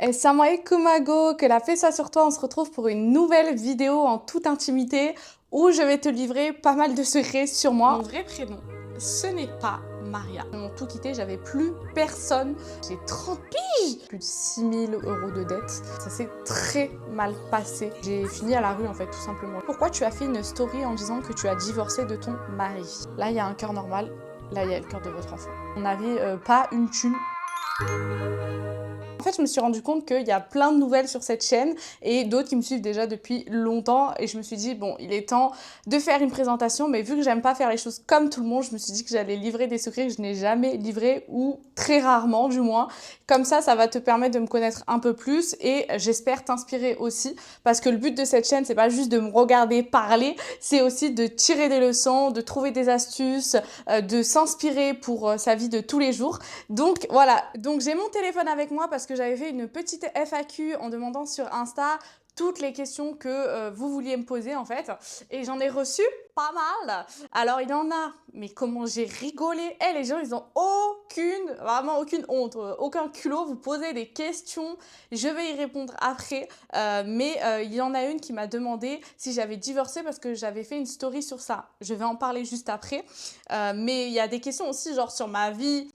Assalamu alaikum Mago, que la paix soit sur toi, on se retrouve pour une nouvelle vidéo en toute intimité où je vais te livrer pas mal de secrets sur moi. Mon vrai prénom, ce n'est pas Maria. Ils m'ont tout quitté, j'avais plus personne. J'ai 30 piges, plus de 6 000 € de dette. Ça s'est très mal passé. J'ai fini à la rue en fait, tout simplement. Pourquoi tu as fait une story en disant que tu as divorcé de ton mari? Là, il y a un cœur normal, là, il y a le cœur de votre enfant. On n'avait pas une thune. En fait, je me suis rendu compte qu'il y a plein de nouvelles sur cette chaîne et d'autres qui me suivent déjà depuis longtemps et je me suis dit, bon, il est temps de faire une présentation, mais vu que j'aime pas faire les choses comme tout le monde, je me suis dit que j'allais livrer des secrets que je n'ai jamais livrés ou très rarement du moins. Comme ça va te permettre de me connaître un peu plus et j'espère t'inspirer aussi parce que le but de cette chaîne, c'est pas juste de me regarder parler, c'est aussi de tirer des leçons, de trouver des astuces, de s'inspirer pour sa vie de tous les jours. Donc voilà, donc j'ai mon téléphone avec moi parce que j'avais fait une petite FAQ en demandant sur Insta toutes les questions que vous vouliez me poser en fait. Et j'en ai reçu pas mal. Alors il y en a, mais comment j'ai rigolé. Les gens, ils ont vraiment aucune honte, aucun culot. Vous posez des questions, je vais y répondre après. Mais il y en a une qui m'a demandé si j'avais divorcé parce que j'avais fait une story sur ça. Je vais en parler juste après. Mais il y a des questions aussi genre sur ma vie.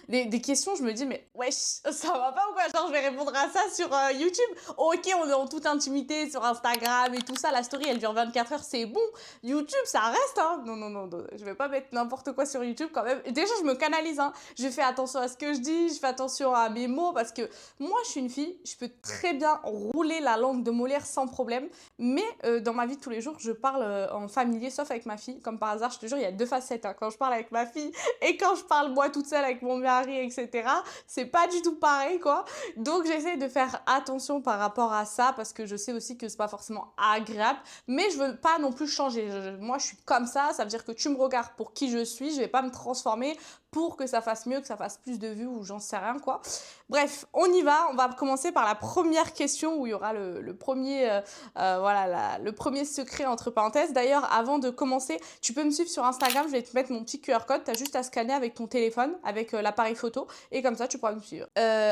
Des questions, je me dis, mais wesh, ça va pas ou quoi? Genre, je vais répondre à ça sur YouTube. Ok, on est en toute intimité sur Instagram et tout ça. La story, elle dure 24 heures, c'est bon. YouTube, ça reste, hein. Non, je vais pas mettre n'importe quoi sur YouTube quand même. Déjà, je me canalise, hein. Je fais attention à ce que je dis, je fais attention à mes mots parce que moi, je suis une fille, je peux très bien rouler la langue de Molière sans problème. Mais dans ma vie de tous les jours, je parle en familier, sauf avec ma fille. Comme par hasard, je te jure, il y a deux facettes, hein. Quand je parle avec ma fille et quand je parle moi toute seule avec mon mari, etc., c'est pas du tout pareil, quoi. Donc, j'essaie de faire attention par rapport à ça parce que je sais aussi que c'est pas forcément agréable, mais je veux pas non plus changer. Moi, je suis comme ça veut dire que tu me regardes pour qui je suis, je vais pas me transformer pour que ça fasse mieux, que ça fasse plus de vues ou j'en sais rien, quoi. Bref, on y va. On va commencer par la première question où il y aura le premier, le premier secret entre parenthèses. D'ailleurs, avant de commencer, tu peux me suivre sur Instagram. Je vais te mettre mon petit QR code. Tu as juste à scanner avec ton téléphone, avec l'appareil photo. Et comme ça, tu pourras me suivre.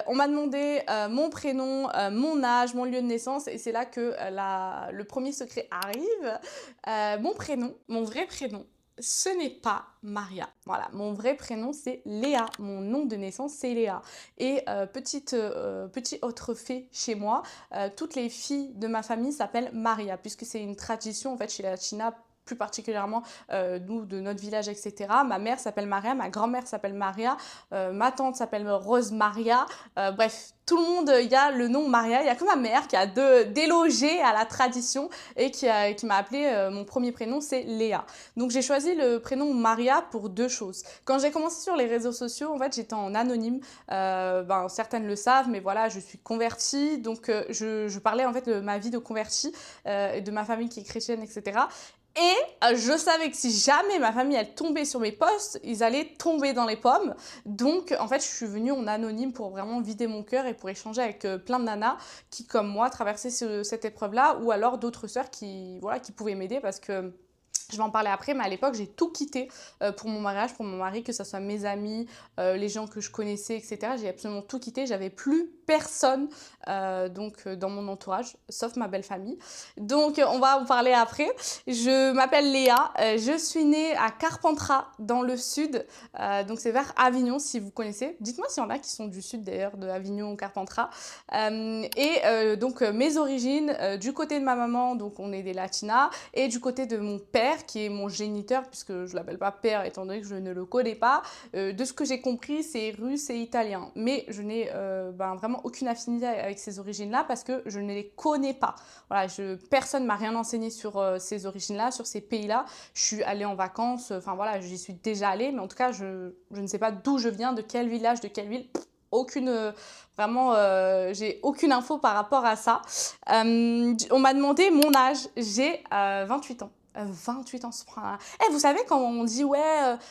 On m'a demandé mon prénom, mon âge, mon lieu de naissance. Et c'est là que le premier secret arrive. Mon prénom, mon vrai prénom, ce n'est pas Maria. Voilà, mon vrai prénom c'est Léa. Mon nom de naissance c'est Léa. Et petit autre fait chez moi, toutes les filles de ma famille s'appellent Maria, puisque c'est une tradition en fait chez la China, plus particulièrement nous de notre village, etc. Ma mère s'appelle Maria, ma grand-mère s'appelle Maria, ma tante s'appelle Rose Maria. Bref, tout le monde, il y a le nom Maria. Il y a que ma mère qui a délogé à la tradition et qui m'a appelé, mon premier prénom c'est Léa. Donc j'ai choisi le prénom Maria pour deux choses. Quand j'ai commencé sur les réseaux sociaux, en fait j'étais en anonyme. Certaines le savent, mais voilà, je suis convertie. Donc je parlais en fait de ma vie de convertie et de ma famille qui est chrétienne, etc. Et je savais que si jamais ma famille elle tombait sur mes posts, ils allaient tomber dans les pommes. Donc en fait, je suis venue en anonyme pour vraiment vider mon cœur et pour échanger avec plein de nanas qui, comme moi, traversaient cette épreuve-là, ou alors d'autres sœurs qui pouvaient m'aider parce que je vais en parler après, mais à l'époque, j'ai tout quitté pour mon mariage, pour mon mari, que ce soit mes amis, les gens que je connaissais, etc. J'ai absolument tout quitté. J'avais plus personne dans mon entourage, sauf ma belle famille. Donc, on va en parler après. Je m'appelle Léa. Je suis née à Carpentras, dans le sud. Donc, c'est vers Avignon, si vous connaissez. Dites-moi s'il y en a qui sont du sud, d'ailleurs, de Avignon ou Carpentras. Donc, mes origines, du côté de ma maman, donc on est des latinas, et du côté de mon père, qui est mon géniteur, puisque je ne l'appelle pas père étant donné que je ne le connais pas. De ce que j'ai compris, c'est russe et italien. Mais je n'ai vraiment aucune affinité avec ces origines-là parce que je ne les connais pas. Voilà, personne ne m'a rien enseigné sur ces origines-là, sur ces pays-là. Je suis allée en vacances, j'y suis déjà allée, mais en tout cas, je ne sais pas d'où je viens, de quel village, de quelle ville. J'ai aucune info par rapport à ça. On m'a demandé mon âge. J'ai 28 ans. 28 ans, vous savez quand on dit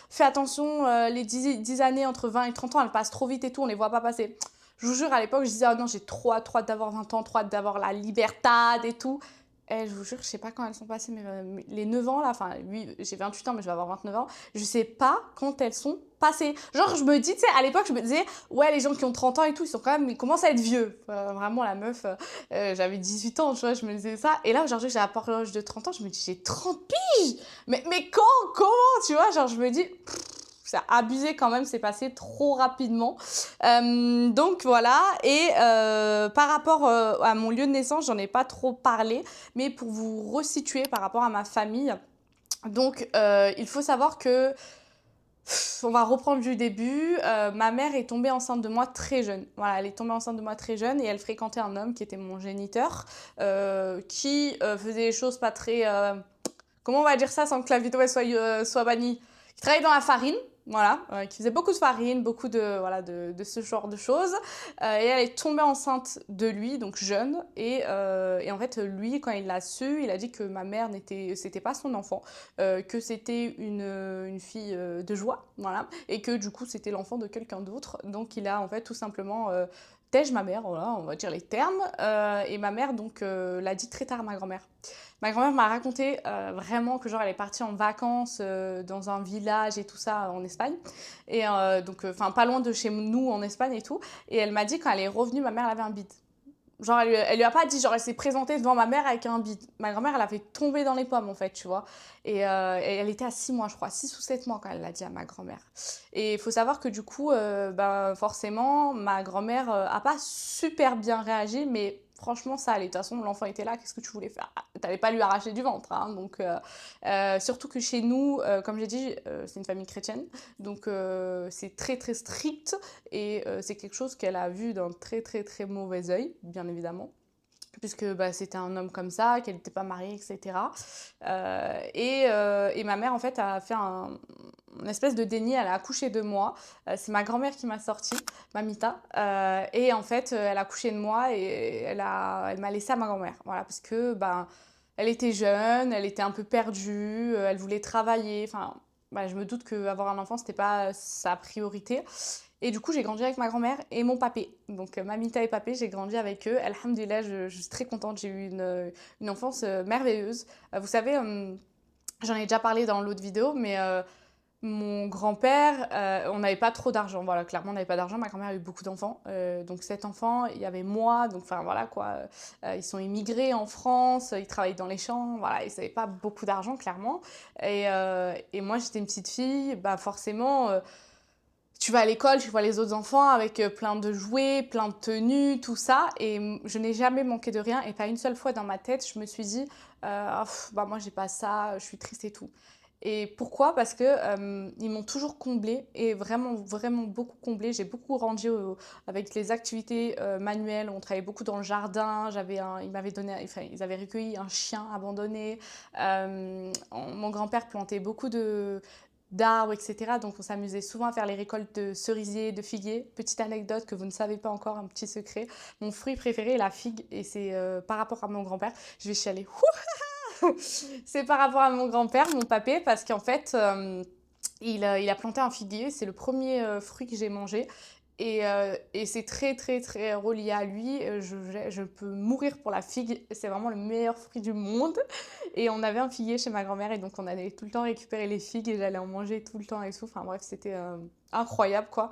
fais attention, les 10 années entre 20 et 30 ans, elles passent trop vite et tout, on les voit pas passer. Je vous jure, à l'époque, je disais, oh non, j'ai trop hâte d'avoir 20 ans, trop hâte d'avoir la libertad et tout. Eh, je vous jure, je sais pas quand elles sont passées, mais les 9 ans là, enfin, oui, j'ai 28 ans, mais je vais avoir 29 ans. Je sais pas quand elles sont passées. Genre, je me dis, tu sais, à l'époque, je me disais, ouais, les gens qui ont 30 ans et tout, ils sont quand même, ils commencent à être vieux. Vraiment, la meuf, j'avais 18 ans, tu vois, je me disais ça. Et là, aujourd'hui, j'ai la l'âge de 30 ans, je me dis, j'ai 30 piges! Mais comment, tu vois? Genre, je me dis, c'est abusé quand même, c'est passé trop rapidement. Donc voilà, et par rapport à mon lieu de naissance, j'en ai pas trop parlé, mais pour vous resituer par rapport à ma famille, donc il faut savoir que, on va reprendre du début, ma mère est tombée enceinte de moi très jeune. Voilà, elle est tombée enceinte de moi très jeune et elle fréquentait un homme qui était mon géniteur, qui faisait des choses pas très... comment on va dire ça sans que la vidéo elle soit bannie? Qui travaillait dans la farine, voilà, qui faisait beaucoup de farine, beaucoup de, voilà, de ce genre de choses. Et elle est tombée enceinte de lui, donc jeune. Et en fait, lui, quand il l'a su, il a dit que ma mère c'était pas son enfant, que c'était une fille de joie, voilà, et que du coup, c'était l'enfant de quelqu'un d'autre. Donc, il a en fait tout simplement tège ma mère, voilà, on va dire les termes. Et ma mère, donc, l'a dit très tard à ma grand-mère. Ma grand-mère m'a raconté vraiment que genre elle est partie en vacances dans un village et tout ça en Espagne. Et donc, enfin, pas loin de chez nous en Espagne et tout. Et elle m'a dit quand elle est revenue, ma mère elle avait un bide. Genre, elle lui a pas dit, genre, elle s'est présentée devant ma mère avec un bide. Ma grand-mère, elle a fait tomber dans les pommes, en fait, tu vois. Et elle était à 6 mois, je crois, 6 ou 7 mois quand elle l'a dit à ma grand-mère. Et il faut savoir que du coup, ben, forcément, ma grand-mère a pas super bien réagi, mais franchement, ça allait. De toute façon, l'enfant était là, qu'est-ce que tu voulais faire? T'allais pas lui arracher du ventre, hein. Donc, surtout que chez nous, comme j'ai dit, c'est une famille chrétienne. Donc, c'est très, très strict. Et c'est quelque chose qu'elle a vu d'un très très très mauvais œil, bien évidemment, puisque bah, c'était un homme comme ça, qu'elle n'était pas mariée, etc. Et ma mère, en fait, a fait une espèce de déni, elle a accouché de moi. C'est ma grand-mère qui m'a sortie, Mamita. Et en fait, elle a accouché de moi et elle m'a laissée à ma grand-mère. Voilà, parce que ben, elle était jeune, elle était un peu perdue, elle voulait travailler. Enfin, bah, je me doute qu'avoir un enfant, c'était pas sa priorité. Et du coup, j'ai grandi avec ma grand-mère et mon papé. Donc, mamita et papé, j'ai grandi avec eux. Alhamdulillah, je suis très contente. J'ai eu une enfance merveilleuse. Vous savez, j'en ai déjà parlé dans l'autre vidéo, mais mon grand-père, on n'avait pas trop d'argent. Voilà, clairement, on n'avait pas d'argent. Ma grand-mère a eu beaucoup d'enfants. Donc, 7 enfants, il y avait moi. Donc, enfin, voilà quoi. Ils sont immigrés en France, ils travaillent dans les champs. Voilà, ils n'avaient pas beaucoup d'argent, clairement. Et moi, j'étais une petite fille. Bah, forcément. Tu vas à l'école, tu vois les autres enfants avec plein de jouets, plein de tenues, tout ça. Et je n'ai jamais manqué de rien. Et pas une seule fois dans ma tête, je me suis dit, bah moi j'ai pas ça, je suis triste et tout. Et pourquoi? Parce que ils m'ont toujours comblée et vraiment, vraiment beaucoup comblée. J'ai beaucoup grandi avec les activités manuelles. On travaillait beaucoup dans le jardin. Ils m'avaient donné, enfin, ils avaient recueilli un chien abandonné. Mon grand-père plantait beaucoup d'arbres, etc. Donc on s'amusait souvent à faire les récoltes de cerisiers, de figuiers. Petite anecdote que vous ne savez pas encore, un petit secret. Mon fruit préféré est la figue et c'est par rapport à mon grand-père. Je vais chialer. C'est par rapport à mon grand-père, mon papé, parce qu'en fait, il a planté un figuier. C'est le premier fruit que j'ai mangé. Et c'est très très très relié à lui. Je peux mourir pour la figue. C'est vraiment le meilleur fruit du monde. Et on avait un figuier chez ma grand-mère et donc on allait tout le temps récupérer les figues et j'allais en manger tout le temps et tout. Enfin bref, c'était incroyable quoi.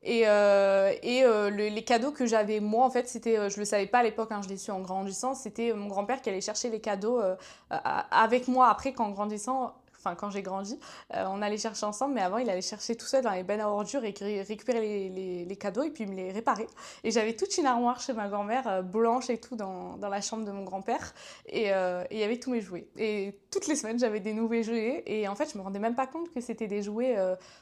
Les cadeaux que j'avais moi en fait c'était, je le savais pas à l'époque, hein, je l'ai su en grandissant, c'était mon grand-père qui allait chercher les cadeaux avec moi après qu'en grandissant. Enfin, quand j'ai grandi, on allait chercher ensemble, mais avant, il allait chercher tout seul dans les bennes à ordures et récupérer les cadeaux et puis me les réparer. Et j'avais toute une armoire chez ma grand-mère, blanche et tout, dans la chambre de mon grand-père. Et il y avait tous mes jouets. Et toutes les semaines, j'avais des nouveaux jouets. Et en fait, je me rendais même pas compte que c'était des jouets,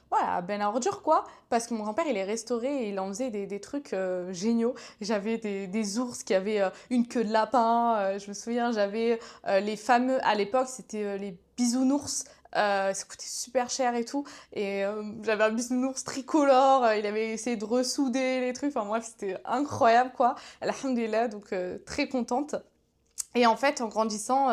voilà, bennes à ordures, quoi. Parce que mon grand-père, il les restaurait et il en faisait des trucs géniaux. J'avais des ours qui avaient une queue de lapin. Je me souviens, j'avais les fameux, à l'époque, c'était les bisounours. Ça coûtait super cher et tout. Et j'avais un bisounours tricolore. Il avait essayé de ressouder les trucs. Enfin bref, c'était incroyable quoi. Alhamdulillah, donc très contente. Et en fait, en grandissant,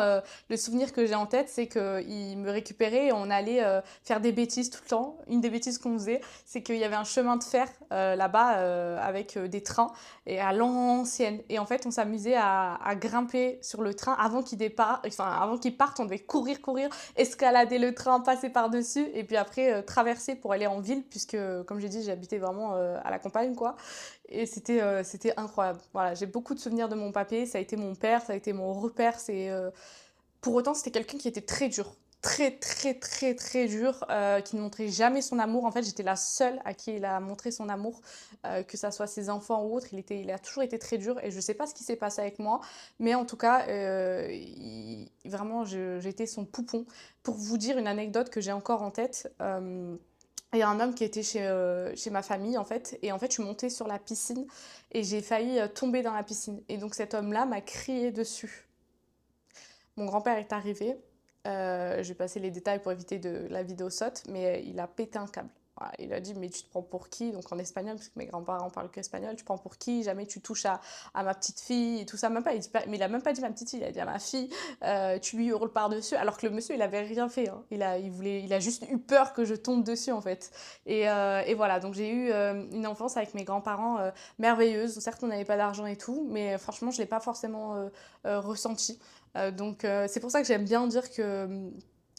le souvenir que j'ai en tête, c'est qu'il me récupérait et on allait faire des bêtises tout le temps. Une des bêtises qu'on faisait, c'est qu'il y avait un chemin de fer là-bas avec des trains et à l'ancienne. Et en fait, on s'amusait à grimper sur le train avant qu'il départ, enfin, avant qu'il parte. On devait courir, courir, escalader le train, passer par-dessus et puis après traverser pour aller en ville, puisque, comme j'ai dit, j'habitais vraiment à la campagne, quoi. Et c'était incroyable. Voilà, j'ai beaucoup de souvenirs de mon papé. Ça a été mon père, ça a été mon repère. Pour autant, c'était quelqu'un qui était très dur. Très, très, très, très dur, qui ne montrait jamais son amour. En fait, j'étais la seule à qui il a montré son amour, que ça soit ses enfants ou autres. Il a toujours été très dur et je ne sais pas ce qui s'est passé avec moi, mais en tout cas, vraiment, j'étais son poupon. Pour vous dire une anecdote que j'ai encore en tête, il y a un homme qui était chez ma famille, en fait, et en fait, je suis montée sur la piscine et j'ai failli tomber dans la piscine. Et donc, cet homme-là m'a crié dessus. Mon grand-père est arrivé. Je vais passer les détails pour éviter de la vidéo saute, mais il a pété un câble. Voilà, il a dit, mais tu te prends pour qui? Donc en espagnol, parce que mes grands-parents parlent que espagnol, tu te prends pour qui? Jamais tu touches à ma petite fille et tout ça. Même pas, mais il a même pas dit ma petite fille, il a dit à ma fille, tu lui hurles par-dessus. Alors que le monsieur, il avait rien fait, hein. Il a juste eu peur que je tombe dessus, en fait. Et voilà, donc j'ai eu une enfance avec mes grands-parents merveilleuse. Certes, on n'avait pas d'argent et tout, mais franchement, je ne l'ai pas forcément ressenti. Donc c'est pour ça que j'aime bien dire que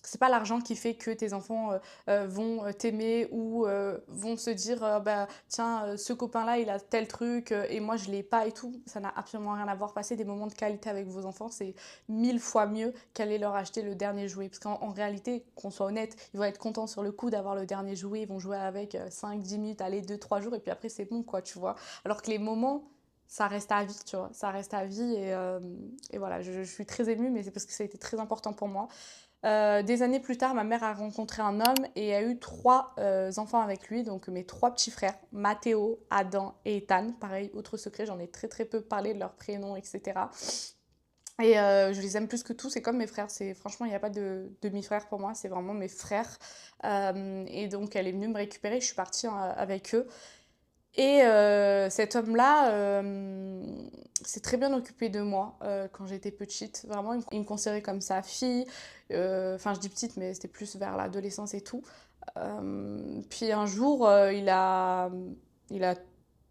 c'est pas l'argent qui fait que tes enfants vont t'aimer ou vont se dire bah tiens ce copain là il a tel truc et moi je l'ai pas et tout. Ça n'a absolument rien à voir. Passer des moments de qualité avec vos enfants, c'est 1000 fois mieux qu'aller leur acheter le dernier jouet, parce qu'en réalité, qu'on soit honnête, ils vont être contents sur le coup d'avoir le dernier jouet. Ils vont jouer avec 5-10 minutes, allez 2-3 jours et puis après c'est bon, quoi, tu vois. Alors que les moments, ça reste à vie, tu vois, ça reste à vie et voilà, je suis très émue, mais c'est parce que ça a été très important pour moi. Des années plus tard, ma mère a rencontré un homme et a eu trois enfants avec lui, donc mes trois petits frères, Mathéo, Adam et Ethan. Pareil, autre secret, j'en ai très très peu parlé de leurs prénoms, etc. Et je les aime plus que tout, c'est comme mes frères. Franchement, il n'y a pas de demi-frère pour moi, c'est vraiment mes frères. Et donc, elle est venue me récupérer, je suis partie avec eux. Et cet homme-là s'est très bien occupé de moi quand j'étais petite. Vraiment, il me considérait comme sa fille. Enfin, je dis petite, mais c'était plus vers l'adolescence et tout. Puis un jour, il a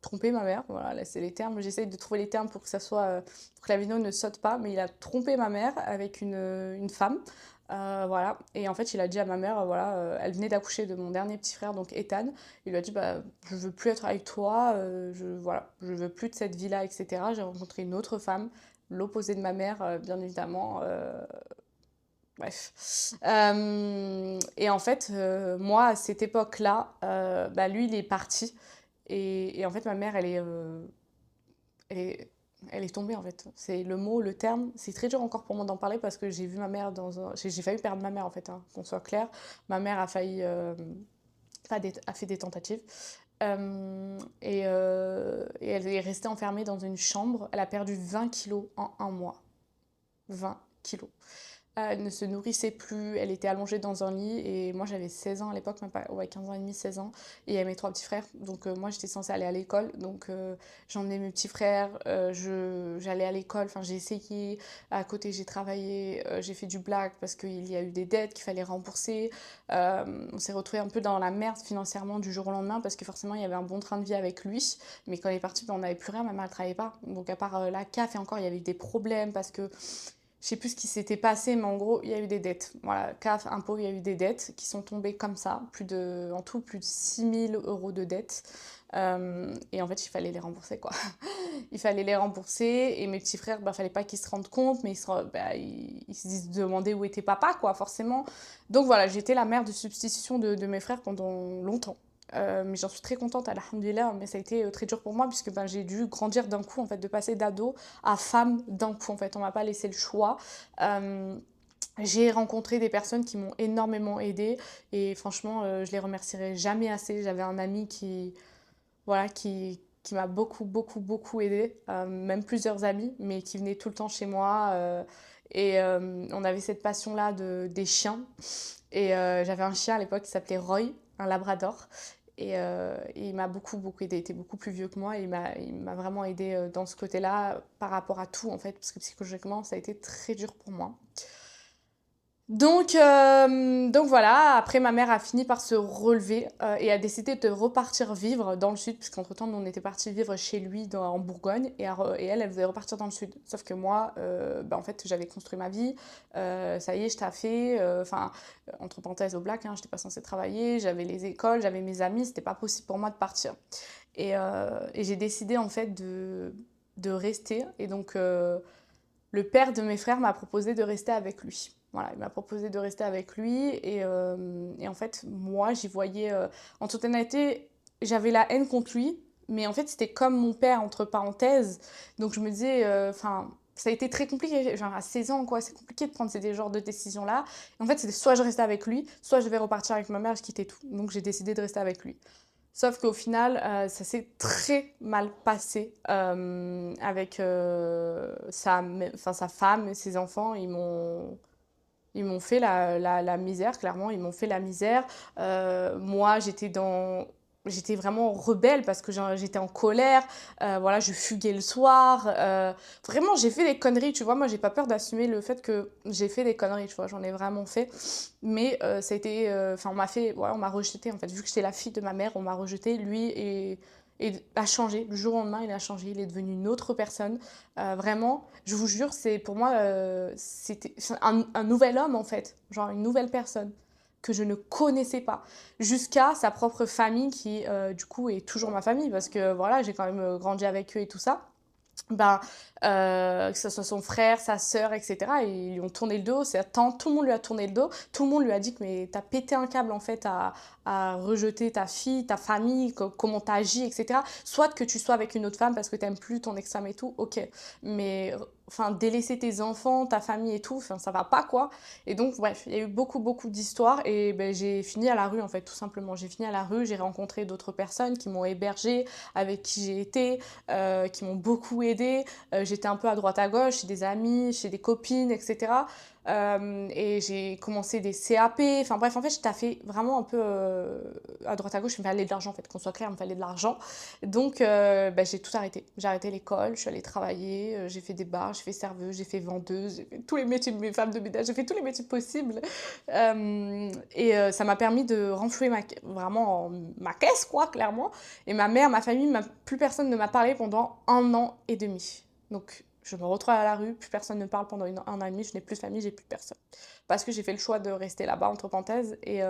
trompé ma mère. Voilà, là, c'est les termes. J'essaye de trouver les termes pour que ça soit, pour que la vidéo ne saute pas. Mais il a trompé ma mère avec une femme. Voilà. Et en fait, il a dit à ma mère, voilà, elle venait d'accoucher de mon dernier petit frère, donc Ethan. Il lui a dit, bah, je veux plus être avec toi, voilà, je veux plus de cette vie-là, etc. J'ai rencontré une autre femme, l'opposé de ma mère, bien évidemment. Bref. Et en fait, moi, à cette époque-là, bah, lui, il est parti. Et en fait, ma mère, elle est, elle est tombée, en fait. C'est le mot, le terme. C'est très dur encore pour moi d'en parler parce que j'ai vu ma mère dans un... J'ai failli perdre ma mère, en fait, hein, qu'on soit clair. Ma mère a failli... a fait des tentatives. Et elle est restée enfermée dans une chambre. Elle a perdu 20 kilos en un mois. 20 kilos. Elle ne se nourrissait plus, elle était allongée dans un lit et moi j'avais 16 ans à l'époque, même pas, ouais, 15 ans et demi, 16 ans. Et il y avait mes trois petits frères, donc moi j'étais censée aller à l'école, donc j'emmenais mes petits frères, j'allais à l'école, enfin j'ai essayé, à côté j'ai travaillé, j'ai fait du black parce qu'il y a eu des dettes qu'il fallait rembourser. On s'est retrouvés un peu dans la merde financièrement du jour au lendemain parce que forcément il y avait un bon train de vie avec lui, mais quand il est parti, ben, on n'avait plus rien, ma mère elle travaillait pas. Donc à part la CAF et encore il y avait eu des problèmes parce que je sais plus ce qui s'était passé, mais en gros, il y a eu des dettes. Voilà, CAF, impôts, il y a eu des dettes qui sont tombées comme ça. En tout, plus de 6 000 € de dettes. Et en fait, il fallait les rembourser, quoi. Il fallait les rembourser. Et mes petits frères, bah, fallait pas qu'ils se rendent compte, mais ils se demandaient où était papa, quoi, forcément. Donc voilà, j'étais la mère de substitution de mes frères pendant longtemps. Mais j'en suis très contente, alhamdoulilah, mais ça a été très dur pour moi puisque ben, j'ai dû grandir d'un coup, en fait, de passer d'ado à femme d'un coup, en fait, on m'a pas laissé le choix. J'ai rencontré des personnes qui m'ont énormément aidée et franchement, je les remercierai jamais assez. J'avais un ami voilà, qui m'a beaucoup, beaucoup, beaucoup aidée, même plusieurs amis, mais qui venaient tout le temps chez moi. Et on avait cette passion-là des chiens. Et j'avais un chien à l'époque qui s'appelait Roy, un labrador. Et il m'a beaucoup, beaucoup aidé. Il était beaucoup plus vieux que moi et il m'a vraiment aidé dans ce côté-là par rapport à tout, en fait, parce que psychologiquement, ça a été très dur pour moi. Donc voilà, après ma mère a fini par se relever et a décidé de repartir vivre dans le sud, puisqu'entre-temps, nous, on était partis vivre chez lui en Bourgogne et elle voulait repartir dans le sud. Sauf que moi, en fait, j'avais construit ma vie, ça y est, je taffais, enfin, entre parenthèses au black, hein, j'étais pas censée travailler, j'avais les écoles, j'avais mes amis, c'était pas possible pour moi de partir. Et j'ai décidé en fait de rester. Et donc, le père de mes frères m'a proposé de rester avec lui. Voilà, il m'a proposé de rester avec lui et en fait, moi, j'y voyais... en toute honnêteté, j'avais la haine contre lui, mais en fait, c'était comme mon père, entre parenthèses. Donc, je me disais... Enfin, ça a été très compliqué, genre à 16 ans, quoi. C'est compliqué de prendre ces genres de décisions-là. Et en fait, c'était soit je restais avec lui, soit je devais repartir avec ma mère, je quittais tout. Donc, j'ai décidé de rester avec lui. Sauf qu'au final, ça s'est très mal passé avec sa femme et ses enfants. Ils m'ont fait la misère, clairement, ils m'ont fait la misère. Moi, j'étais vraiment rebelle parce que j'étais en colère. Voilà, je fuguais le soir. Vraiment, j'ai fait des conneries, tu vois. Moi, j'ai pas peur d'assumer le fait que j'ai fait des conneries, tu vois. J'en ai vraiment fait. Mais ça a été... Enfin, on m'a rejeté, en fait. Vu que j'étais la fille de ma mère, on m'a rejeté. Lui et a changé. Du jour au lendemain, il a changé. Il est devenu une autre personne. Vraiment, je vous jure, c'est pour moi, c'était un nouvel homme, en fait. Genre une nouvelle personne que je ne connaissais pas. Jusqu'à sa propre famille qui, du coup, est toujours ma famille. Parce que, voilà, j'ai quand même grandi avec eux et tout ça. Ben, que ce soit son frère, sa sœur, etc. Et ils lui ont tourné le dos, tout le monde lui a tourné le dos, tout le monde lui a dit que mais t'as pété un câble en fait à rejeter ta fille, ta famille, comment t'as agi, etc. Soit que tu sois avec une autre femme parce que t'aimes plus ton ex-femme et tout, ok. Mais enfin, délaisser tes enfants, ta famille et tout, enfin, ça va pas quoi. Et donc, bref, il y a eu beaucoup, beaucoup d'histoires et ben, j'ai fini à la rue en fait, tout simplement. J'ai fini à la rue, j'ai rencontré d'autres personnes qui m'ont hébergée, avec qui j'ai été, qui m'ont beaucoup aidée. J'étais un peu à droite à gauche, chez des amis, chez des copines, etc. Et j'ai commencé des CAP. Enfin bref, en fait, je taffais vraiment un peu à droite à gauche. Il me fallait de l'argent, en fait, qu'on soit clair, il me fallait de l'argent. Donc, j'ai tout arrêté. J'ai arrêté l'école, je suis allée travailler, j'ai fait des bars, j'ai fait serveuse, j'ai fait vendeuse, j'ai fait tous les métiers de mes femmes de ménage, j'ai fait tous les métiers possibles. Ça m'a permis de renflouer vraiment ma caisse, quoi, clairement. Et ma mère, ma famille, plus personne ne m'a parlé pendant 1 an et demi. Donc, je me retrouve à la rue, plus personne ne me parle pendant un an et demi, je n'ai plus de famille, j'ai plus personne. Parce que j'ai fait le choix de rester là-bas, entre parenthèses, et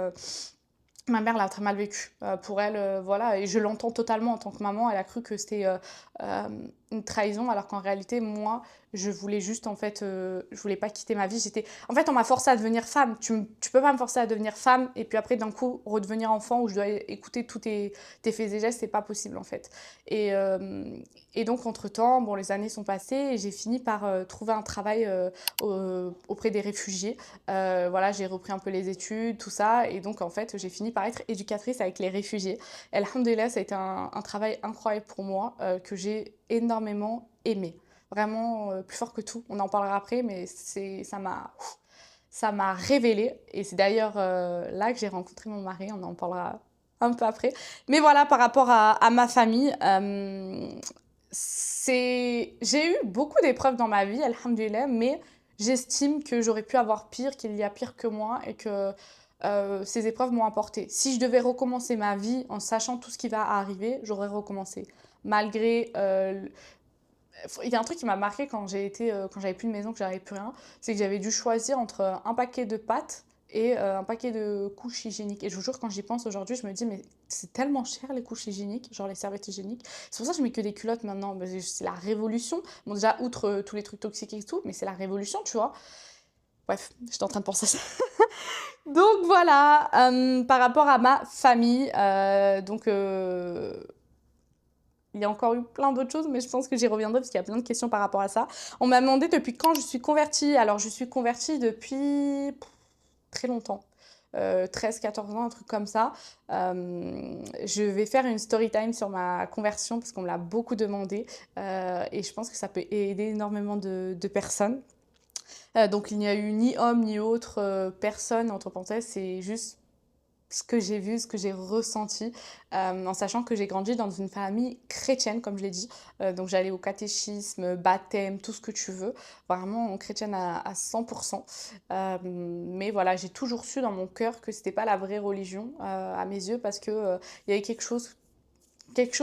ma mère l'a très mal vécu. Pour elle, voilà, et je l'entends totalement en tant que maman, elle a cru que c'était une trahison, alors qu'en réalité, moi, je voulais juste, en fait, je voulais pas quitter ma vie. En fait, on m'a forcé à devenir femme. Tu peux pas me forcer à devenir femme, et puis après, d'un coup, redevenir enfant, où je dois écouter tous tes faits et gestes, c'est pas possible, en fait. Et, euh, et donc, entre-temps, bon, les années sont passées, et j'ai fini par trouver un travail auprès des réfugiés. Voilà, j'ai repris un peu les études, tout ça, et donc, en fait, j'ai fini par être éducatrice avec les réfugiés. Alhamdoulilah, ça a été un travail incroyable pour moi, que j'ai énormément aimé. Vraiment, plus fort que tout. On en parlera après, mais ça m'a révélée. Et c'est d'ailleurs là que j'ai rencontré mon mari. On en parlera un peu après. Mais voilà, par rapport à ma famille, j'ai eu beaucoup d'épreuves dans ma vie, alhamdoulilah, mais j'estime que j'aurais pu avoir pire, qu'il y a pire que moi et que ces épreuves m'ont apporté. Si je devais recommencer ma vie en sachant tout ce qui va arriver, j'aurais recommencé. Malgré il y a un truc qui m'a marqué quand j'avais plus de maison, que j'avais plus rien, c'est que j'avais dû choisir entre un paquet de pâtes et un paquet de couches hygiéniques. Et je vous jure, quand j'y pense aujourd'hui, je me dis, mais c'est tellement cher les couches hygiéniques, genre les serviettes hygiéniques. C'est pour ça que je mets que des culottes maintenant. C'est la révolution. Bon, déjà, outre tous les trucs toxiques et tout, mais c'est la révolution, tu vois. Bref, j'étais en train de penser à ça. Donc voilà, par rapport à ma famille, il y a encore eu plein d'autres choses, mais je pense que j'y reviendrai parce qu'il y a plein de questions par rapport à ça. On m'a demandé depuis quand je suis convertie. Alors, je suis convertie depuis très longtemps. 13-14 ans, un truc comme ça. Je vais faire une story time sur ma conversion parce qu'on me l'a beaucoup demandé. Et je pense que ça peut aider énormément de personnes. Donc, il n'y a eu ni homme ni autre personne, entre parenthèses. C'est juste ce que j'ai vu, ce que j'ai ressenti, en sachant que j'ai grandi dans une famille chrétienne, comme je l'ai dit. Donc j'allais au catéchisme, baptême, tout ce que tu veux, vraiment chrétienne à 100%. Mais voilà, j'ai toujours su dans mon cœur que c'était pas la vraie religion à mes yeux, parce que il y avait quelque chose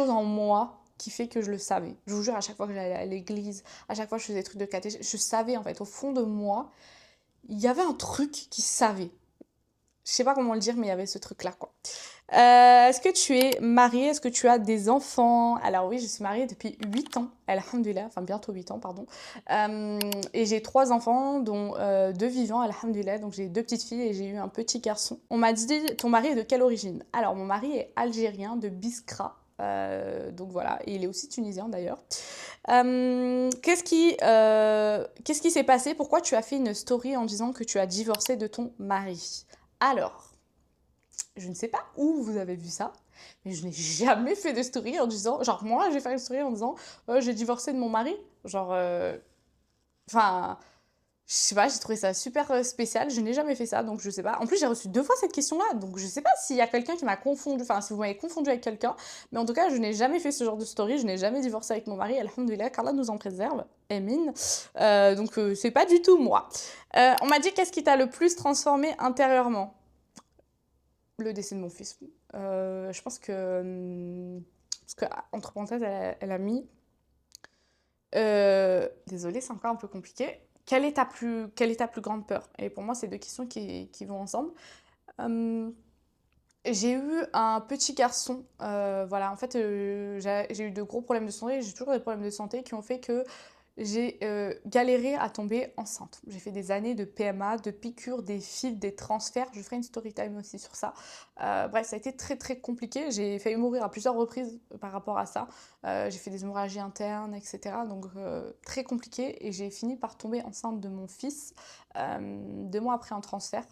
en moi qui fait que je le savais. Je vous jure, à chaque fois que j'allais à l'église, à chaque fois que je faisais des trucs de catéchisme, je savais en fait, au fond de moi, il y avait un truc qui savait. Je sais pas comment le dire, mais il y avait ce truc-là, quoi. Est-ce que tu es mariée? Est-ce que tu as des enfants? Alors oui, je suis mariée depuis 8 ans, alhamdoulilah, enfin bientôt 8 ans, pardon. Et j'ai 3 enfants, dont 2 vivants, alhamdoulilah. Donc j'ai 2 petites filles et j'ai eu un petit garçon. On m'a dit, ton mari est de quelle origine? Alors mon mari est algérien, de Biskra. Donc voilà, et il est aussi tunisien d'ailleurs. Qu'est-ce qui s'est passé? Pourquoi tu as fait une story en disant que tu as divorcé de ton mari? Alors, je ne sais pas où vous avez vu ça, mais je n'ai jamais fait de story en disant... Genre, moi, j'ai fait une story en disant j'ai divorcé de mon mari. Genre, enfin, je sais pas, j'ai trouvé ça super spécial. Je n'ai jamais fait ça, donc je sais pas. En plus, j'ai reçu 2 fois cette question-là, donc je sais pas s'il y a quelqu'un qui m'a confondu, enfin, si vous m'avez confondu avec quelqu'un, mais en tout cas, je n'ai jamais fait ce genre de story. Je n'ai jamais divorcé avec mon mari, alhamdoulilah, qu'Allah nous en préserve. Amin. Donc, c'est pas du tout moi. On m'a dit qu'est-ce qui t'a le plus transformé intérieurement? Le décès de mon fils. Je pense que... Parce que, entre parenthèses, elle a mis... désolée, c'est encore un peu compliqué. Quelle est ta plus grande peur? Et pour moi, c'est 2 questions qui vont ensemble. J'ai eu un petit garçon. Voilà, en fait, j'ai eu de gros problèmes de santé. J'ai toujours des problèmes de santé qui ont fait que j'ai galéré à tomber enceinte. J'ai fait des années de PMA, de piqûres, des fils, des transferts. Je ferai une story time aussi sur ça. Bref, ça a été très très compliqué. J'ai failli mourir à plusieurs reprises par rapport à ça. J'ai fait des hémorragies internes, etc. Donc très compliqué. Et j'ai fini par tomber enceinte de mon fils 2 mois après un transfert.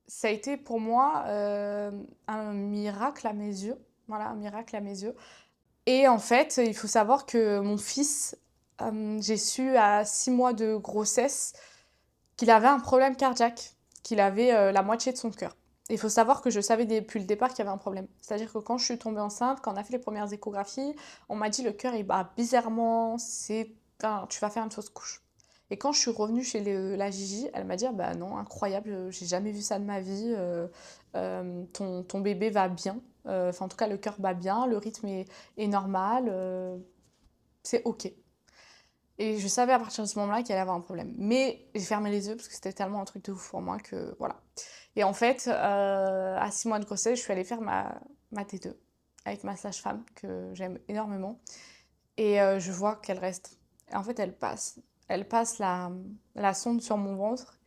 Ça a été pour moi un miracle à mes yeux. Voilà, un miracle à mes yeux. Et en fait, il faut savoir que mon fils, j'ai su à 6 mois de grossesse qu'il avait un problème cardiaque, qu'il avait la moitié de son cœur. Il faut savoir que je savais depuis le départ qu'il y avait un problème. C'est-à-dire que quand je suis tombée enceinte, quand on a fait les premières échographies, on m'a dit le cœur il bat bizarrement, enfin, tu vas faire une fausse couche. Et quand je suis revenue chez la Gigi, elle m'a dit ah bah non, incroyable, j'ai jamais vu ça de ma vie, ton bébé va bien. Enfin, en tout cas, le cœur bat bien, le rythme est normal, c'est OK. Et je savais à partir de ce moment-là qu'il allait avoir un problème. Mais j'ai fermé les yeux parce que c'était tellement un truc de ouf pour moi que voilà. Et en fait, à 6 mois de grossesse, je suis allée faire ma T2 avec ma sage-femme que j'aime énormément. Et je vois qu'elle reste. Et en fait, elle passe. Elle passe la sonde sur mon ventre.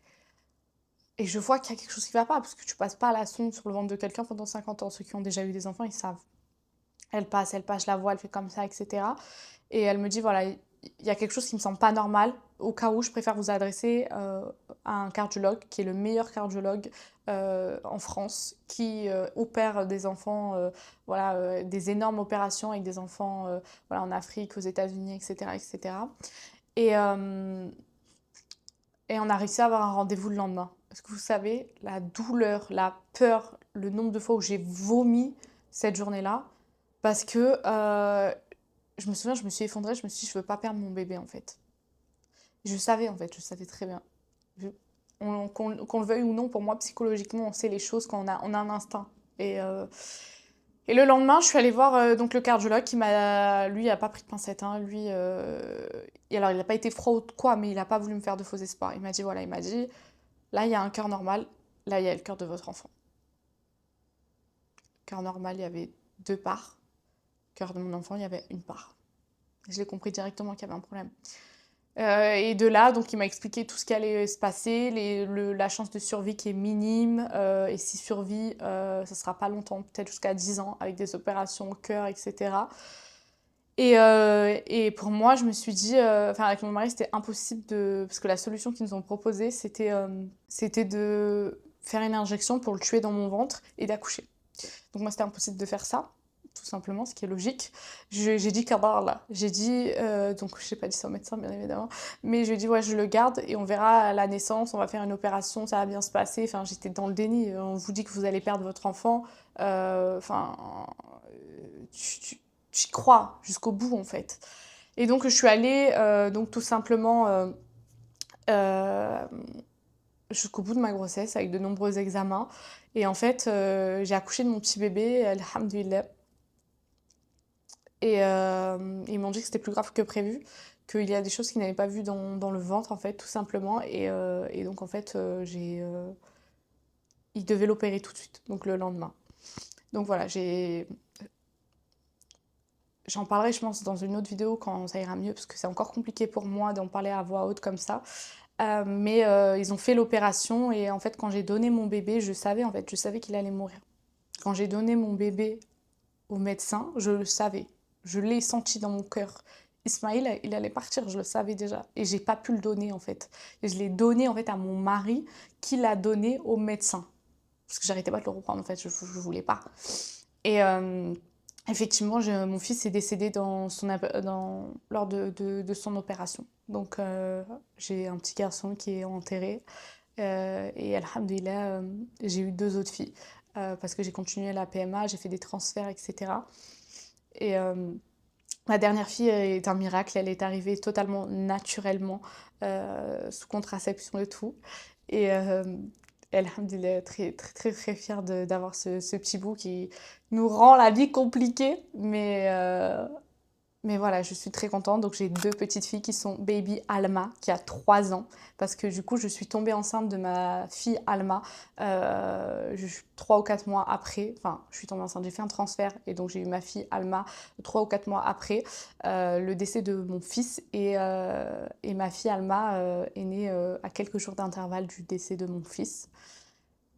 Et je vois qu'il y a quelque chose qui va pas parce que tu passes pas la sonde sur le ventre de quelqu'un pendant 50 ans. Ceux qui ont déjà eu des enfants, ils savent. Elle passe, je la vois, elle fait comme ça, etc. Et elle me dit, voilà, il y a quelque chose qui me semble pas normal. Au cas où, je préfère vous adresser à un cardiologue, qui est le meilleur cardiologue en France, qui opère des enfants, voilà, des énormes opérations avec des enfants voilà, en Afrique, aux États-Unis, etc., etc. Et, euh, et on a réussi à avoir un rendez-vous le lendemain. Est-ce que vous savez, la douleur, la peur, le nombre de fois où j'ai vomi cette journée-là, parce que je me souviens, je me suis effondrée, je me suis dit, je veux pas perdre mon bébé en fait. Je savais en fait, je savais très bien. Je- qu'on le veuille ou non, pour moi, psychologiquement, on sait les choses quand on a un instinct. Et le lendemain, je suis allée voir donc le cardiologue qui m'a, lui, a pas pris de pincette, hein. Lui, et alors il n'a pas été froid ou quoi, mais il n'a pas voulu me faire de faux espoirs. Il m'a dit voilà, il m'a dit là il y a un cœur normal, là il y a le cœur de votre enfant. Cœur normal, il y avait 2 parts. Cœur de mon enfant, il y avait une part. Je l'ai compris directement qu'il y avait un problème. Et de là, donc, il m'a expliqué tout ce qui allait se passer, la chance de survie qui est minime, et si survie, ça sera pas longtemps, peut-être jusqu'à 10 ans, avec des opérations au cœur, etc. Et pour moi, je me suis dit, enfin, avec mon mari, c'était impossible de. Parce que la solution qu'ils nous ont proposée, c'était de faire une injection pour le tuer dans mon ventre et d'accoucher. Donc, moi, c'était impossible de faire ça. tout simplement, ce qui est logique. J'ai dit qu'Allah, là. J'ai dit, donc je n'ai pas dit ça au médecin, bien évidemment, mais je lui ai dit, ouais, je le garde et on verra à la naissance, on va faire une opération, ça va bien se passer. Enfin, j'étais dans le déni. On vous dit que vous allez perdre votre enfant. Enfin, tu y crois jusqu'au bout, en fait. Et donc, je suis allée, donc tout simplement, euh, jusqu'au bout de ma grossesse avec de nombreux examens. Et en fait, j'ai accouché de mon petit bébé, alhamdoulilah. Et ils m'ont dit que c'était plus grave que prévu, qu'il y a des choses qu'ils n'avaient pas vues dans le ventre, en fait, tout simplement. Et donc, en fait, ils devaient l'opérer tout de suite, donc le lendemain. Donc voilà, j'en parlerai, je pense, dans une autre vidéo quand ça ira mieux, parce que c'est encore compliqué pour moi d'en parler à voix haute comme ça. Mais ils ont fait l'opération et en fait, quand j'ai donné mon bébé, je savais qu'il allait mourir. Quand j'ai donné mon bébé au médecin, je le savais. Je l'ai senti dans mon cœur. Ismaïl, il allait partir, je le savais déjà. Et j'ai pas pu le donner en fait. Et je l'ai donné en fait à mon mari qui l'a donné au médecin. Parce que j'arrêtais pas de le reprendre en fait, je voulais pas. Et effectivement, mon fils est décédé lors de son opération. Donc j'ai un petit garçon qui est enterré. Et alhamdoulilah, j'ai eu 2 autres filles. Parce que j'ai continué la PMA, j'ai fait des transferts, etc. Et ma dernière fille est un miracle, elle est arrivée totalement naturellement, sous contraception et tout. Et alhamdoulilah, très, très, très, très fière d'avoir ce petit bout qui nous rend la vie compliquée. Mais voilà, je suis très contente. Donc j'ai 2 petites filles qui sont baby Alma, qui a 3 ans. Parce que du coup, je suis tombée enceinte de ma fille Alma 3 ou 4 mois après. Enfin, je suis tombée enceinte, j'ai fait un transfert. Et donc j'ai eu ma fille Alma 3 ou 4 mois après le décès de mon fils. Et ma fille Alma est née à quelques jours d'intervalle du décès de mon fils.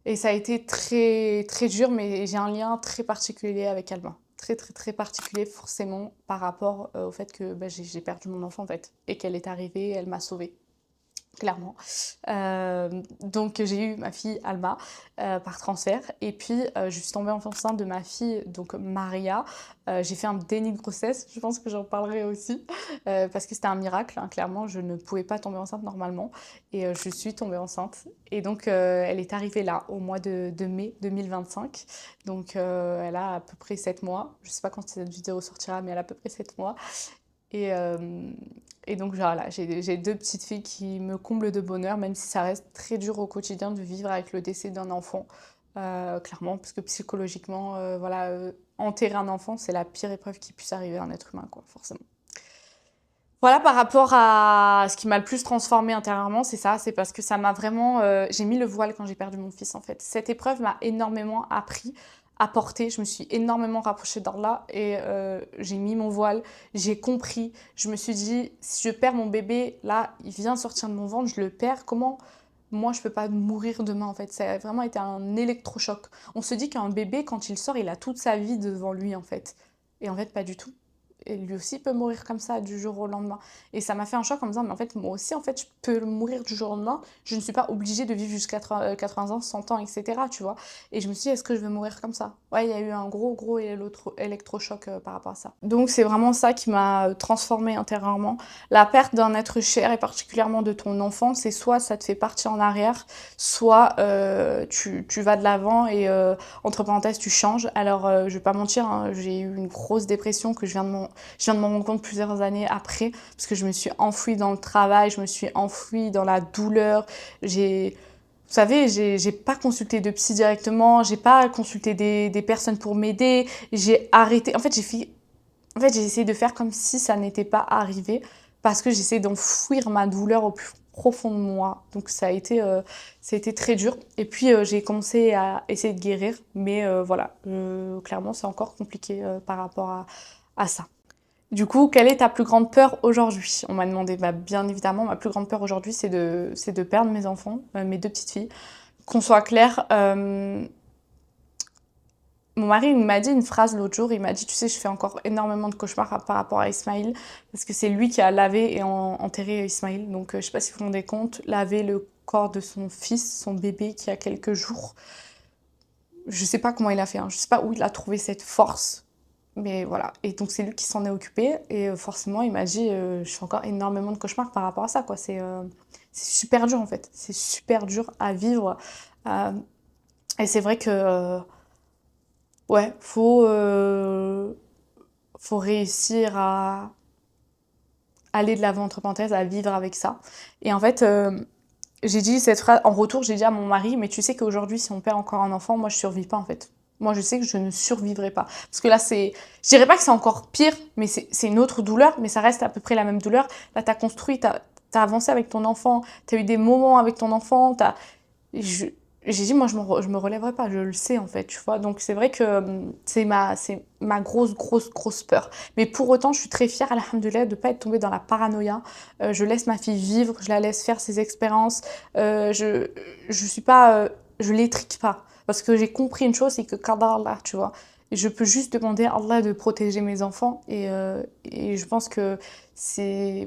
Et ça a été très, très dur, mais j'ai un lien très particulier avec Alma. Très, très, très particulier, forcément, par rapport au fait que j'ai perdu mon enfant, en fait. Et qu'elle est arrivée, elle m'a sauvée. Clairement. Donc j'ai eu ma fille Alma par transfert et puis je suis tombée enceinte de ma fille donc Maria. J'ai fait un déni de grossesse, je pense que j'en parlerai aussi parce que c'était un miracle, hein, clairement je ne pouvais pas tomber enceinte normalement et je suis tombée enceinte et donc elle est arrivée là au mois de mai 2025 donc elle a à peu près 7 mois, je sais pas quand cette vidéo sortira mais elle a à peu près 7 mois et, donc voilà, j'ai 2 petites filles qui me comblent de bonheur, même si ça reste très dur au quotidien de vivre avec le décès d'un enfant, clairement, parce que psychologiquement, voilà, enterrer un enfant, c'est la pire épreuve qui puisse arriver à un être humain, quoi, forcément. Voilà, par rapport à ce qui m'a le plus transformée intérieurement, c'est ça, c'est parce que ça m'a vraiment... j'ai mis le voile quand j'ai perdu mon fils, en fait. Cette épreuve m'a énormément appris à porter, je me suis énormément rapprochée d'Allah et j'ai mis mon voile, j'ai compris, je me suis dit, si je perds mon bébé, là, il vient de sortir de mon ventre, je le perds, comment moi je peux pas mourir demain en fait, ça a vraiment été un électrochoc. On se dit qu'un bébé, quand il sort, il a toute sa vie devant lui en fait, et en fait pas du tout. Et lui aussi peut mourir comme ça du jour au lendemain. Et ça m'a fait un choc en me disant, mais en fait, moi aussi, en fait, je peux mourir du jour au lendemain. Je ne suis pas obligée de vivre jusqu'à 80 ans, 100 ans, etc. Tu vois. Et je me suis dit, est-ce que je vais mourir comme ça? Ouais, il y a eu un gros, gros électrochoc par rapport à ça. Donc, c'est vraiment ça qui m'a transformée intérieurement. La perte d'un être cher, et particulièrement de ton enfant, c'est soit ça te fait partir en arrière, soit tu vas de l'avant et, entre parenthèses, tu changes. Alors, je vais pas mentir, hein, j'ai eu une grosse dépression que je viens de m'en rendre compte plusieurs années après, parce que je me suis enfouie dans le travail, je me suis enfouie dans la douleur. Vous savez, j'ai pas consulté de psy directement, j'ai pas consulté des personnes pour m'aider, j'ai arrêté. En fait, j'ai essayé de faire comme si ça n'était pas arrivé, parce que j'essayais d'enfouir ma douleur au plus profond de moi. Donc ça a été très dur. Et puis j'ai commencé à essayer de guérir, mais voilà, clairement c'est encore compliqué par rapport à ça. Du coup, quelle est ta plus grande peur aujourd'hui? On m'a demandé, bah, bien évidemment, ma plus grande peur aujourd'hui, c'est de perdre mes enfants, mes 2 petites filles. Qu'on soit clair, mon mari il m'a dit une phrase l'autre jour, il m'a dit, tu sais, je fais encore énormément de cauchemars par rapport à Ismaïl, parce que c'est lui qui a lavé et enterré Ismaïl. Donc, je sais pas si vous vous rendez compte, laver le corps de son fils, son bébé qui a quelques jours. Je sais pas comment il a fait, hein. Je sais pas où il a trouvé cette force. Mais voilà. Et donc, c'est lui qui s'en est occupé. Et forcément, il m'a dit, je fais encore énormément de cauchemars par rapport à ça, quoi. C'est super dur, en fait. C'est super dur à vivre. Euh, et c'est vrai que, ouais, faut réussir à aller de l'avant, entre parenthèses, à vivre avec ça. Et en fait, j'ai dit cette phrase, en retour, j'ai dit à mon mari, mais tu sais qu'aujourd'hui, si on perd encore un enfant, moi, je survis pas, en fait. Moi, je sais que je ne survivrai pas. Parce que là, je dirais pas que c'est encore pire, mais c'est une autre douleur, mais ça reste à peu près la même douleur. Là, t'as construit, t'as avancé avec ton enfant, t'as eu des moments avec ton enfant, je- j'ai dit, moi, je me relèverai pas, je le sais, en fait, tu vois. Donc, c'est vrai que c'est ma grosse, grosse, grosse peur. Mais pour autant, je suis très fière, alhamdoulilah, de pas être tombée dans la paranoïa. Je laisse ma fille vivre, je la laisse faire ses expériences. Je suis pas, je l'étrique pas. Parce que j'ai compris une chose, c'est que qadar Allah, tu vois. Et je peux juste demander à Allah de protéger mes enfants. Et je pense que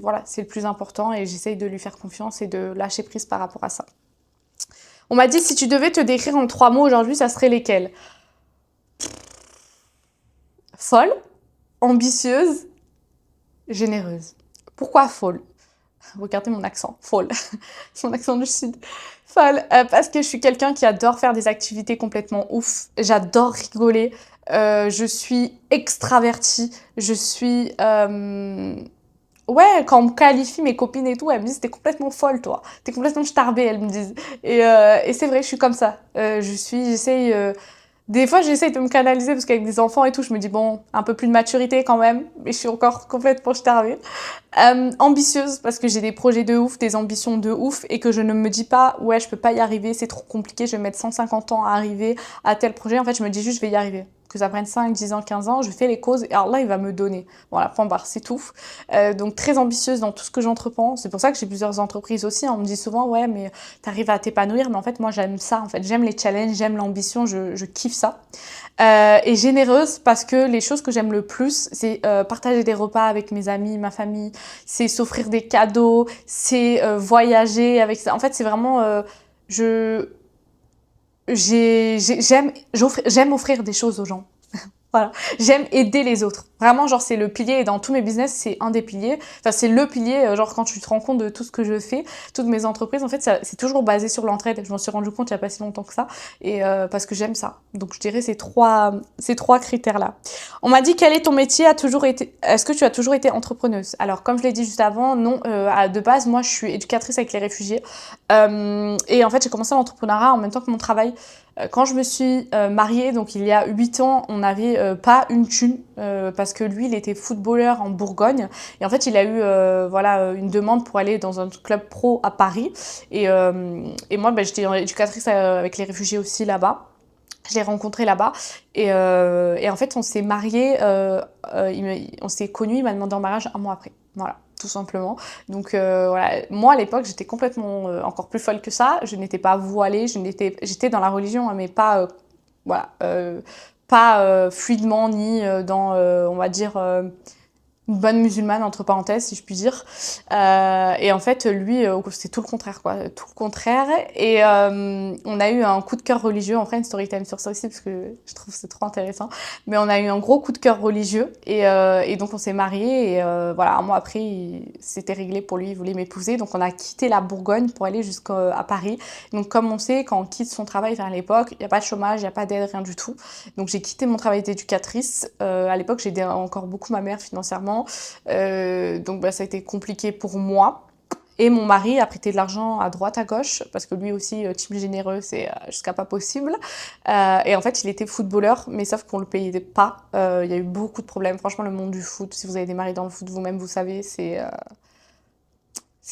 voilà, c'est le plus important. Et j'essaye de lui faire confiance et de lâcher prise par rapport à ça. On m'a dit, si tu devais te décrire en 3 mots aujourd'hui, ça serait lesquels? Folle, ambitieuse, généreuse. Pourquoi folle? Regardez mon accent, folle. Mon accent du sud. Folle, parce que je suis quelqu'un qui adore faire des activités complètement ouf. J'adore rigoler. Je suis extravertie. Je suis... Ouais, quand on me qualifie, mes copines et tout, elles me disent, t'es complètement folle, toi. T'es complètement starbée, elles me disent. Et c'est vrai, je suis comme ça. J'essaye... Des fois, j'essaye de me canaliser parce qu'avec des enfants et tout, je me dis, bon, un peu plus de maturité quand même, mais je suis encore complètement starvée. Ambitieuse parce que j'ai des projets de ouf, des ambitions de ouf et que je ne me dis pas, ouais, je peux pas y arriver, c'est trop compliqué, je vais mettre 150 ans à arriver à tel projet. En fait, je me dis juste, je vais y arriver. Que ça prenne 5, 10 ans, 15 ans, je fais les causes et alors là, il va me donner. Voilà, point barre, c'est tout. Donc, très ambitieuse dans tout ce que j'entreprends. C'est pour ça que j'ai plusieurs entreprises aussi. On me dit souvent, ouais, mais t'arrives à t'épanouir. Mais en fait, moi, j'aime ça. En fait, j'aime les challenges, j'aime l'ambition, je kiffe ça. Et généreuse parce que les choses que j'aime le plus, c'est partager des repas avec mes amis, ma famille, c'est s'offrir des cadeaux, c'est voyager avec ça. En fait, c'est vraiment... je j'aime offrir des choses aux gens. Voilà. J'aime aider les autres. Vraiment, genre, c'est le pilier. Et dans tous mes business, c'est un des piliers. Enfin, c'est le pilier. Genre, quand tu te rends compte de tout ce que je fais, toutes mes entreprises, en fait, c'est toujours basé sur l'entraide. Je m'en suis rendu compte il n'y a pas si longtemps que ça. Et parce que j'aime ça. Donc, je dirais ces trois critères-là. On m'a dit, quel est ton métier? Est-ce que tu as toujours été entrepreneuse? Alors, comme je l'ai dit juste avant, non. De base, moi, je suis éducatrice avec les réfugiés. Et en fait, j'ai commencé l'entrepreneuriat en même temps que mon travail. Quand je me suis mariée, donc il y a 8 ans, on n'avait pas une thune parce que lui, il était footballeur en Bourgogne. Et en fait, il a eu voilà, une demande pour aller dans un club pro à Paris. Et moi, ben, j'étais éducatrice avec les réfugiés aussi là-bas. Je l'ai rencontré là-bas et en fait on s'est mariés, on s'est connus, il m'a demandé en mariage un mois après, voilà, tout simplement. Donc voilà, moi à l'époque j'étais complètement encore plus folle que ça, je n'étais pas voilée, j'étais dans la religion hein, mais pas voilà, pas fluidement ni dans on va dire une bonne musulmane entre parenthèses si je puis dire et en fait lui c'est tout le contraire quoi, tout le contraire et on a eu un coup de cœur religieux, on fera une story time sur ça aussi parce que je trouve que c'est trop intéressant, mais on a eu un gros coup de cœur religieux et donc on s'est mariés et voilà, un mois après c'était réglé pour lui, il voulait m'épouser, donc on a quitté la Bourgogne pour aller jusqu'à Paris. Donc comme on sait, quand on quitte son travail à l'époque, il n'y a pas de chômage, il n'y a pas d'aide, rien du tout, donc j'ai quitté mon travail d'éducatrice. À l'époque j'aidais encore beaucoup ma mère financièrement. Donc bah, ça a été compliqué pour moi. Et mon mari a prêté de l'argent à droite, à gauche, parce que lui aussi, team généreux, c'est jusqu'à pas possible. Et en fait, il était footballeur, mais sauf qu'on le payait pas. Il y a eu beaucoup de problèmes. Franchement, le monde du foot, si vous avez des maris dans le foot vous-même, vous savez, c'est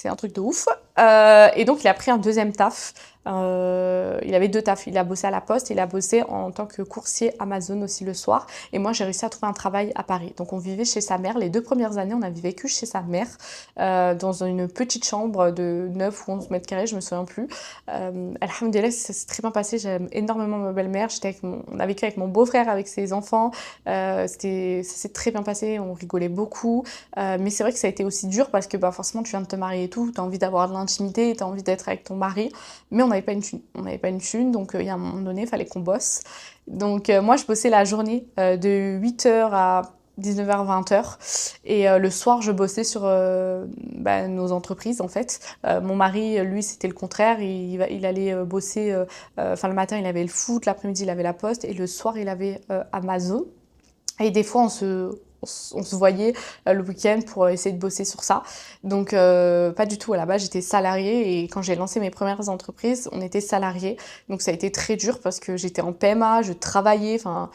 un truc de ouf. Et donc, il a pris un deuxième taf. Il avait 2 tafs. Il a bossé à la Poste, il a bossé en tant que coursier Amazon aussi le soir. Et moi, j'ai réussi à trouver un travail à Paris. Donc, on vivait chez sa mère. Les 2 premières années, on avait vécu chez sa mère dans une petite chambre de 9 ou 11 mètres carrés, je me souviens plus. Alhamdoulilah, ça s'est très bien passé. J'aime énormément ma belle-mère. On a vécu avec mon beau-frère, avec ses enfants. Ça s'est très bien passé. On rigolait beaucoup. Mais c'est vrai que ça a été aussi dur parce que bah, forcément, tu viens de te marier et tout. Tu as envie d'avoir de l'intimité, tu as envie d'être avec ton mari. Mais on a n'avait pas une thune. On n'avait pas une thune, donc il y a un moment donné, il fallait qu'on bosse. Donc moi, je bossais la journée de 8h à 19h, 20h. Et le soir, je bossais sur nos entreprises, en fait. Mon mari, lui, c'était le contraire. Il allait bosser, le matin, il avait le foot, l'après-midi, il avait la poste, et le soir, il avait Amazon. Et des fois, on se voyait le week-end pour essayer de bosser sur ça. Donc, pas du tout. À la base, j'étais salariée, et quand j'ai lancé mes premières entreprises, on était salariés. Donc, ça a été très dur parce que j'étais en PMA, je travaillais, enfin...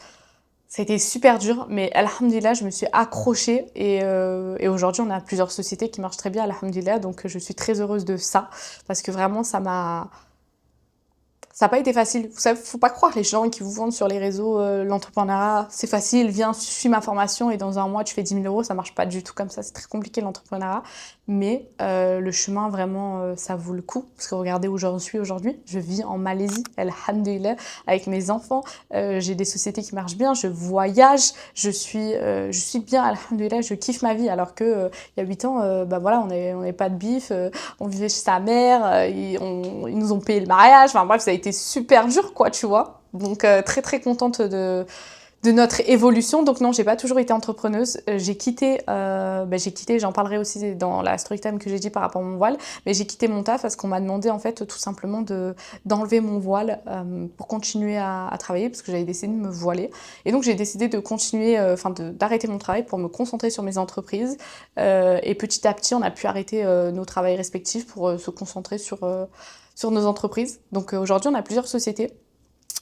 Ça a été super dur, mais alhamdoulilah, je me suis accrochée et aujourd'hui, on a plusieurs sociétés qui marchent très bien, alhamdoulilah, donc je suis très heureuse de ça parce que vraiment, ça n'a pas été facile. Vous savez, faut pas croire les gens qui vous vendent sur les réseaux l'entrepreneuriat, c'est facile, viens, suis ma formation et dans un mois, tu fais 10 000 euros, ça marche pas du tout comme ça, c'est très compliqué l'entrepreneuriat. Mais le chemin, vraiment, ça vaut le coup. Parce que regardez où j'en suis aujourd'hui. Je vis en Malaisie, alhamdoulilah, avec mes enfants. J'ai des sociétés qui marchent bien, je voyage, je suis bien, alhamdoulilah, je kiffe ma vie. Alors que il y a 8 ans, voilà, on n'est pas de bif, on vivait chez sa mère, ils nous ont payé le mariage. Enfin bref, ça a été super dur, quoi, tu vois. Donc très très contente de notre évolution. Donc non, j'ai pas toujours été entrepreneuse. J'ai quitté, j'en parlerai aussi dans la story time que j'ai dit par rapport à mon voile, mais j'ai quitté mon taf parce qu'on m'a demandé en fait tout simplement d'enlever mon voile pour continuer à travailler parce que j'avais décidé de me voiler. Et donc j'ai décidé de continuer, d'arrêter mon travail pour me concentrer sur mes entreprises. Et petit à petit, on a pu arrêter nos travails respectifs pour se concentrer sur nos entreprises. Donc aujourd'hui, on a plusieurs sociétés.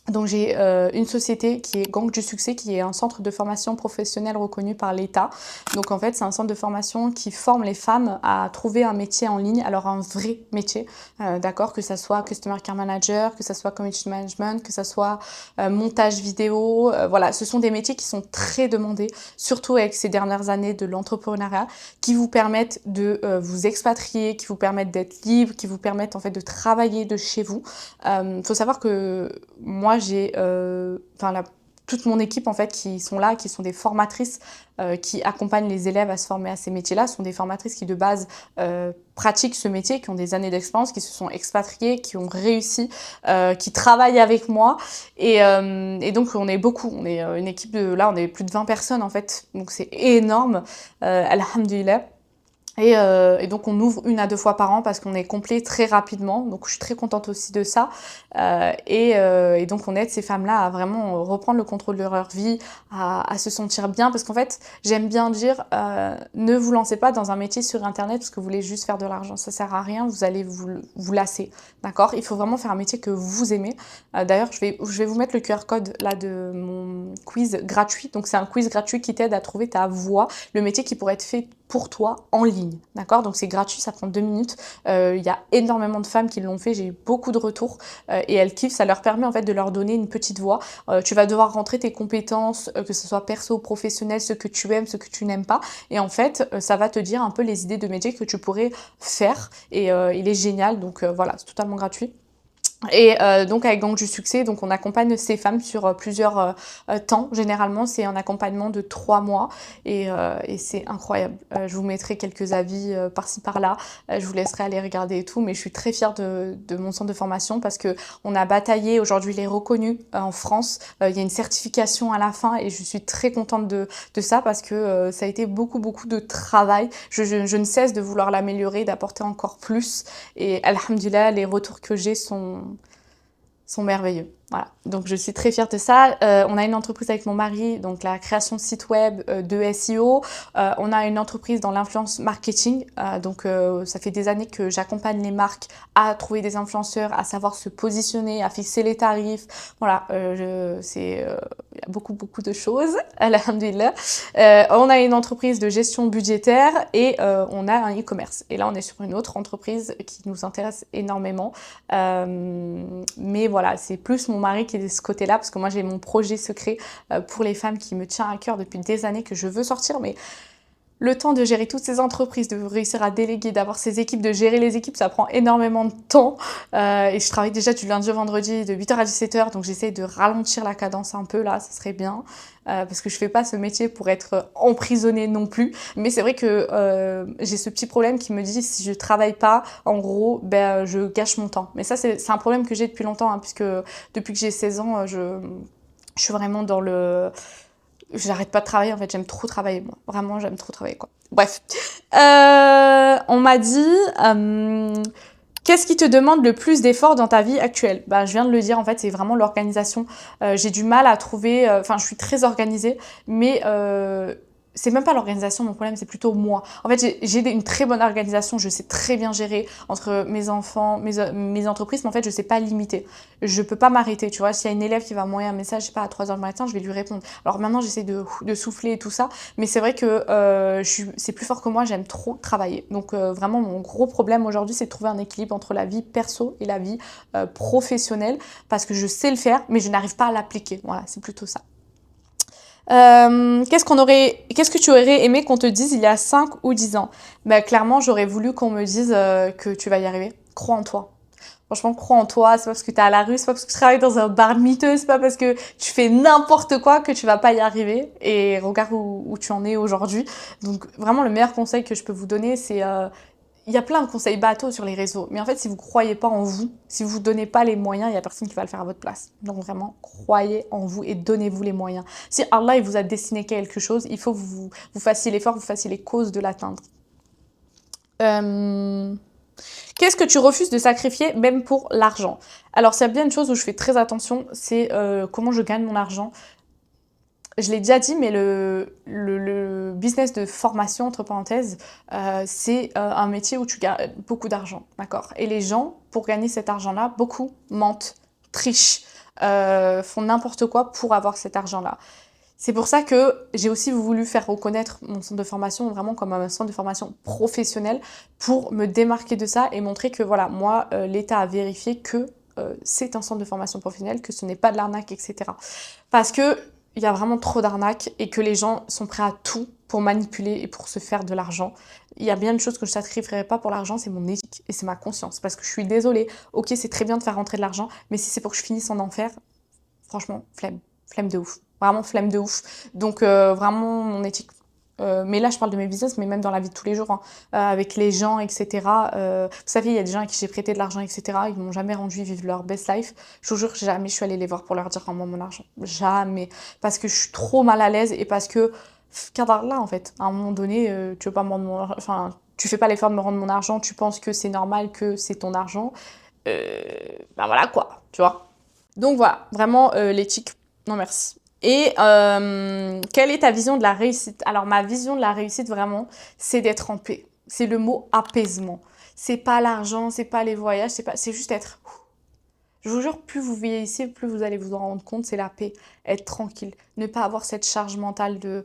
Donc j'ai une société qui est Gang du Succès, qui est un centre de formation professionnelle reconnu par l'État. Donc en fait, c'est un centre de formation qui forme les femmes à trouver un métier en ligne, alors un vrai métier, d'accord, que ça soit Customer Care Manager, que ça soit Community Management, que ça soit montage vidéo, voilà, ce sont des métiers qui sont très demandés, surtout avec ces dernières années de l'entrepreneuriat, qui vous permettent de vous expatrier, qui vous permettent d'être libre, qui vous permettent en fait de travailler de chez vous. Faut savoir que moi, j'ai toute mon équipe en fait qui sont là, qui sont des formatrices qui accompagnent les élèves à se former à ces métiers-là. Ce sont des formatrices qui de base pratiquent ce métier, qui ont des années d'expérience, qui se sont expatriées, qui ont réussi, qui travaillent avec moi. Et donc on est beaucoup, on est une équipe on est plus de 20 personnes en fait, donc c'est énorme, alhamdulillah. Et donc on ouvre 1 à 2 fois par an parce qu'on est complet très rapidement, donc je suis très contente aussi de ça. Et donc on aide ces femmes-là à vraiment reprendre le contrôle de leur vie, à se sentir bien, parce qu'en fait j'aime bien dire ne vous lancez pas dans un métier sur internet parce que vous voulez juste faire de l'argent, ça sert à rien, vous allez vous lasser, d'accord? Il faut vraiment faire un métier que vous aimez. D'ailleurs je vais vous mettre le QR code là de mon quiz gratuit, donc c'est un quiz gratuit qui t'aide à trouver ta voie, le métier qui pourrait être fait pour toi en ligne, d'accord? Donc c'est gratuit, ça prend 2 minutes. Il y a énormément de femmes qui l'ont fait, j'ai eu beaucoup de retours et elles kiffent, ça leur permet en fait de leur donner une petite voix. Tu vas devoir rentrer tes compétences, que ce soit perso ou professionnel, ce que tu aimes, ce que tu n'aimes pas, et en fait ça va te dire un peu les idées de métier que tu pourrais faire, et il est génial, donc voilà, c'est totalement gratuit. Et donc avec Gang du Succès, donc on accompagne ces femmes sur plusieurs temps. Généralement, c'est un accompagnement de 3 mois et c'est incroyable. Je vous mettrai quelques avis par-ci par-là. Je vous laisserai aller regarder et tout, mais je suis très fière de mon centre de formation parce que on a bataillé. Aujourd'hui, il est reconnu en France. Il y a une certification à la fin et je suis très contente de ça parce que ça a été beaucoup de travail. Je ne cesse de vouloir l'améliorer, d'apporter encore plus. Et alhamdulillah, les retours que j'ai sont merveilleux. Voilà, donc je suis très fière de ça. On a une entreprise avec mon mari, donc la création de site web, de SEO. On a une entreprise dans l'influence marketing. Donc ça fait des années que j'accompagne les marques à trouver des influenceurs, à savoir se positionner, à fixer les tarifs. Voilà, il y a beaucoup de choses, alhamdulillah. On a une entreprise de gestion budgétaire et on a un e-commerce. Et là, on est sur une autre entreprise qui nous intéresse énormément. Mais voilà, c'est plus mon mari qui est de ce côté-là, parce que moi j'ai mon projet secret pour les femmes qui me tient à cœur depuis des années, que je veux sortir, mais le temps de gérer toutes ces entreprises, de réussir à déléguer, d'avoir ces équipes, de gérer les équipes, ça prend énormément de temps. Et je travaille déjà du lundi au vendredi de 8h à 17h, donc j'essaie de ralentir la cadence un peu là, ça serait bien. Parce que je fais pas ce métier pour être emprisonnée non plus. Mais c'est vrai que j'ai ce petit problème qui me dit si je travaille pas, en gros, ben je gâche mon temps. Mais ça, c'est un problème que j'ai depuis longtemps, hein, puisque depuis que j'ai 16 ans, je suis vraiment dans le... J'arrête pas de travailler, en fait, j'aime trop travailler, moi. Vraiment, j'aime trop travailler, quoi. Bref. On m'a dit... Qu'est-ce qui te demande le plus d'efforts dans ta vie actuelle? Bah, je viens de le dire, en fait, c'est vraiment l'organisation. J'ai du mal à trouver... Enfin, je suis très organisée, mais... c'est même pas l'organisation, mon problème, c'est plutôt moi. En fait, j'ai une très bonne organisation, je sais très bien gérer entre mes enfants, mes entreprises, mais en fait, je sais pas limiter. Je peux pas m'arrêter, tu vois. S'il y a une élève qui va m'envoyer un message, je sais pas, à 3h du matin, je vais lui répondre. Alors maintenant, j'essaie de souffler et tout ça, mais c'est vrai que c'est plus fort que moi, j'aime trop travailler. Donc vraiment, mon gros problème aujourd'hui, c'est de trouver un équilibre entre la vie perso et la vie professionnelle, parce que je sais le faire, mais je n'arrive pas à l'appliquer. Voilà, c'est plutôt ça. Qu'est-ce que tu aurais aimé qu'on te dise il y a 5 ou 10 ans? Bah, clairement, j'aurais voulu qu'on me dise que tu vas y arriver. Crois en toi. Franchement, crois en toi. C'est pas parce que t'es à la rue, c'est pas parce que tu travailles dans un bar miteux, c'est pas parce que tu fais n'importe quoi que tu vas pas y arriver. Et regarde où tu en es aujourd'hui. Donc, vraiment, le meilleur conseil que je peux vous donner, c'est... il y a plein de conseils bateaux sur les réseaux, mais en fait, si vous croyez pas en vous, si vous vous donnez pas les moyens, il y a personne qui va le faire à votre place. Donc vraiment, croyez en vous et donnez-vous les moyens. Si Allah il vous a destiné quelque chose, il faut que vous fassiez l'effort, vous fassiez les causes de l'atteindre. Qu'est-ce que tu refuses de sacrifier, même pour l'argent? Alors, s'il y a bien une chose où je fais très attention, c'est comment je gagne mon argent. Je l'ai déjà dit, mais le business de formation, entre parenthèses, c'est un métier où tu gagnes beaucoup d'argent, d'accord? Et les gens, pour gagner cet argent-là, beaucoup mentent, trichent, font n'importe quoi pour avoir cet argent-là. C'est pour ça que j'ai aussi voulu faire reconnaître mon centre de formation vraiment comme un centre de formation professionnel pour me démarquer de ça et montrer que voilà, moi, l'État a vérifié que c'est un centre de formation professionnelle, que ce n'est pas de l'arnaque, etc. Parce que il y a vraiment trop d'arnaques et que les gens sont prêts à tout pour manipuler et pour se faire de l'argent. Il y a bien une chose que je ne sacrifierai pas pour l'argent, c'est mon éthique et c'est ma conscience. Parce que je suis désolée, ok, c'est très bien de faire rentrer de l'argent, mais si c'est pour que je finisse en enfer, franchement, flemme. Flemme de ouf. Vraiment flemme de ouf. Donc vraiment mon éthique. Mais là, je parle de mes business, mais même dans la vie de tous les jours, hein, avec les gens, etc. Vous savez, il y a des gens à qui j'ai prêté de l'argent, etc. Ils m'ont jamais rendu vivre leur best life. Je vous jure, jamais je suis allée les voir pour leur dire rends-moi mon argent. Jamais. Parce que je suis trop mal à l'aise et parce que, car là, en fait, à un moment donné, tu veux pas me rendre mon argent, enfin, tu fais pas l'effort de me rendre mon argent, tu penses que c'est normal, que c'est ton argent. Ben voilà quoi, tu vois. Donc voilà, vraiment l'éthique, non merci. Et quelle est ta vision de la réussite? Alors ma vision de la réussite vraiment, c'est d'être en paix. C'est le mot apaisement. C'est pas l'argent, c'est pas les voyages, c'est juste être. Je vous jure, plus vous vieillissez, plus vous allez vous en rendre compte, c'est la paix, être tranquille, ne pas avoir cette charge mentale de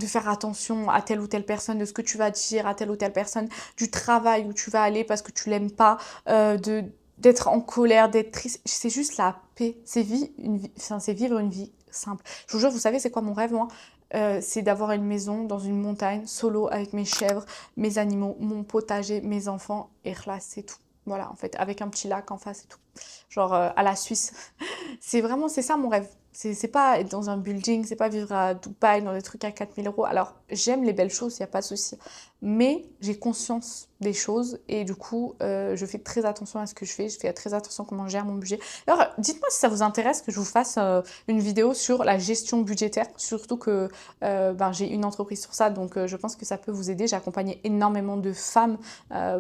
faire attention à telle ou telle personne, de ce que tu vas dire à telle ou telle personne, du travail où tu vas aller parce que tu l'aimes pas, d'être en colère, d'être triste. C'est juste la paix. C'est vivre une vie simple. Je vous jure, vous savez, c'est quoi mon rêve, moi? C'est d'avoir une maison dans une montagne, solo, avec mes chèvres, mes animaux, mon potager, mes enfants, et là, c'est tout. Voilà, en fait, avec un petit lac en face et tout. Genre à la Suisse. C'est ça mon rêve. C'est pas être dans un building, c'est pas vivre à Dubaï dans des trucs à 4 000 euros. Alors, j'aime les belles choses, il n'y a pas de souci. Mais j'ai conscience des choses et du coup, je fais très attention à ce que je fais très attention à comment je gère mon budget. Alors, dites-moi si ça vous intéresse que je vous fasse une vidéo sur la gestion budgétaire, surtout que j'ai une entreprise sur ça, donc je pense que ça peut vous aider. J'ai accompagné énormément de femmes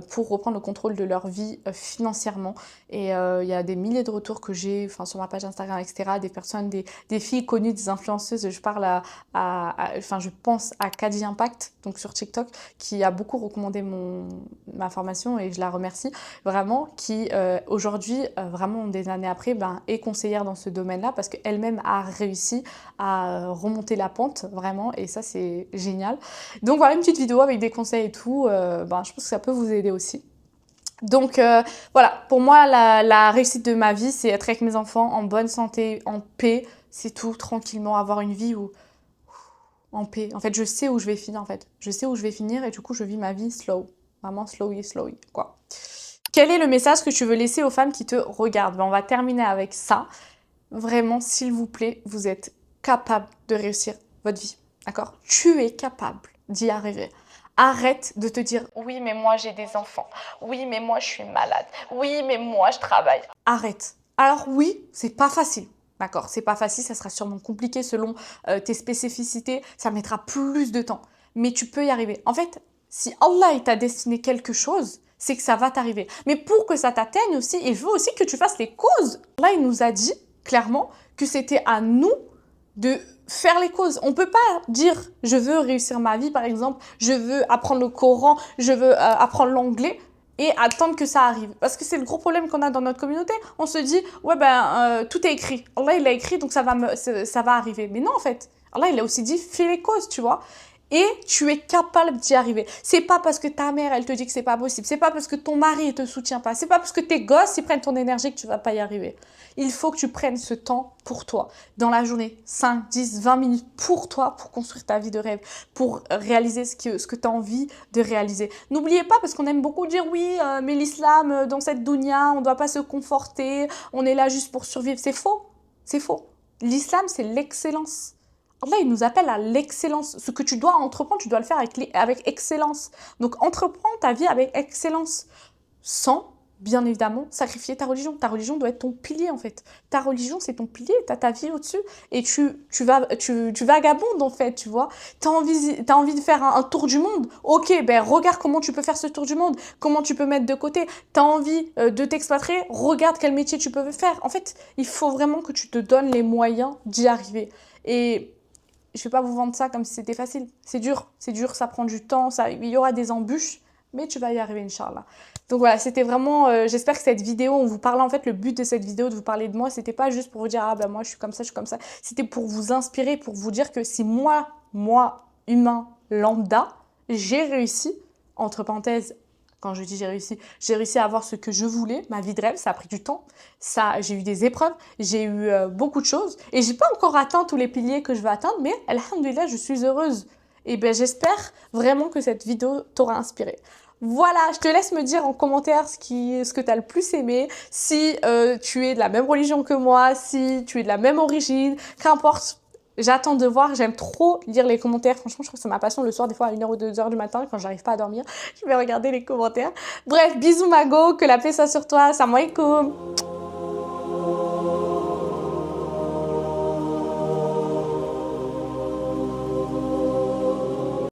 pour reprendre le contrôle de leur vie financièrement et il y a des milliers de retours que j'ai sur ma page Instagram, etc. Des personnes, des filles connues, des influenceuses. Je parle je pense à Kadi Impact, donc sur TikTok, qui a beaucoup recommandé ma formation et je la remercie vraiment, qui aujourd'hui, vraiment des années après, est conseillère dans ce domaine-là parce qu'elle-même a réussi à remonter la pente, vraiment, et ça c'est génial. Donc voilà, une petite vidéo avec des conseils et tout, je pense que ça peut vous aider aussi. Donc voilà, pour moi, la réussite de ma vie, c'est être avec mes enfants en bonne santé, en paix, c'est tout, tranquillement, avoir une vie où en paix. En fait, je sais où je vais finir, en fait. Je sais où je vais finir et du coup, je vis ma vie slow. Vraiment slowly, slowly, quoi. Quel est le message que tu veux laisser aux femmes qui te regardent? On va terminer avec ça. Vraiment, s'il vous plaît, vous êtes capable de réussir votre vie, d'accord? Tu es capable d'y arriver. Arrête de te dire « Oui, mais moi, j'ai des enfants. Oui, mais moi, je suis malade. Oui, mais moi, je travaille. » Arrête. Alors oui, c'est pas facile. D'accord, c'est pas facile, ça sera sûrement compliqué selon tes spécificités, ça mettra plus de temps. Mais tu peux y arriver. En fait, si Allah t'a destiné quelque chose, c'est que ça va t'arriver. Mais pour que ça t'atteigne aussi, il veut aussi que tu fasses les causes. Là, il nous a dit clairement que c'était à nous de faire les causes. On peut pas dire je veux réussir ma vie, par exemple, je veux apprendre le Coran, je veux apprendre l'anglais et attendre que ça arrive. Parce que c'est le gros problème qu'on a dans notre communauté. On se dit ouais tout est écrit. Allah il a écrit donc ça va arriver. Mais non en fait. Allah il a aussi dit fais les causes, tu vois. Et tu es capable d'y arriver. C'est pas parce que ta mère, elle te dit que c'est pas possible. C'est pas parce que ton mari, il te soutient pas. C'est pas parce que tes gosses, ils prennent ton énergie que tu vas pas y arriver. Il faut que tu prennes ce temps pour toi. Dans la journée, 5, 10, 20 minutes pour toi, pour construire ta vie de rêve, pour réaliser ce que tu as envie de réaliser. N'oubliez pas, parce qu'on aime beaucoup dire oui, mais l'islam, dans cette dunya, on ne doit pas se conforter, on est là juste pour survivre. C'est faux. C'est faux. L'islam, c'est l'excellence. Allah, il nous appelle à l'excellence. Ce que tu dois entreprendre, tu dois le faire avec excellence. Donc, entreprends ta vie avec excellence. Sans, bien évidemment, sacrifier ta religion. Ta religion doit être ton pilier, en fait. Ta religion, c'est ton pilier. Tu as ta vie au-dessus. Et tu vagabondes, en fait, tu vois. Tu as envie de faire un tour du monde. Ok, regarde comment tu peux faire ce tour du monde. Comment tu peux mettre de côté. Tu as envie de t'expatrier. Regarde quel métier tu peux faire. En fait, il faut vraiment que tu te donnes les moyens d'y arriver. Et je ne vais pas vous vendre ça comme si c'était facile. C'est dur, ça prend du temps, il y aura des embûches, mais tu vas y arriver, Inch'Allah. Donc voilà, c'était vraiment, j'espère que cette vidéo, on vous parlait en fait, le but de cette vidéo, de vous parler de moi, c'était pas juste pour vous dire, moi je suis comme ça, C'était pour vous inspirer, pour vous dire que si moi, humain, lambda, j'ai réussi, entre parenthèses, quand je dis j'ai réussi à avoir ce que je voulais, ma vie de rêve, ça a pris du temps, j'ai eu des épreuves, j'ai eu beaucoup de choses, et j'ai pas encore atteint tous les piliers que je veux atteindre, mais alhamdoulilah, je suis heureuse. Et j'espère vraiment que cette vidéo t'aura inspiré. Voilà, je te laisse me dire en commentaire ce que tu as le plus aimé, si tu es de la même religion que moi, si tu es de la même origine, qu'importe. J'attends de voir, j'aime trop lire les commentaires. Franchement, je trouve que c'est ma passion le soir, des fois à 1h ou 2h du matin, quand j'arrive pas à dormir. Je vais regarder les commentaires. Bref, bisous Mago, que la paix soit sur toi. Salam alaikum.